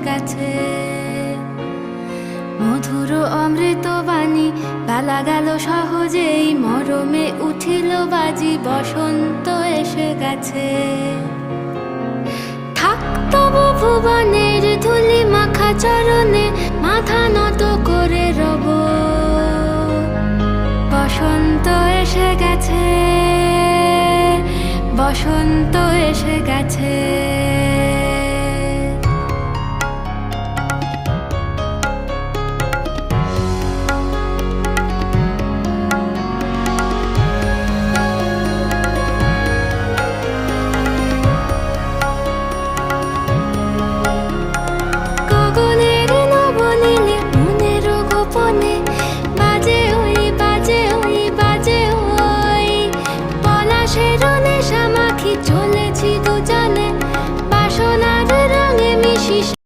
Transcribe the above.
গেছে। মধুর অমৃত বাণী বেলা গেল সহজেই, মরমে উঠিল বাজি, বসন্ত এসে গেছে। থাক তবু ভুবনের ধুলি মাখা চরণে, মাথা নত করে রব। বসন্ত এসে গেছে, বসন্ত এসে গেছে।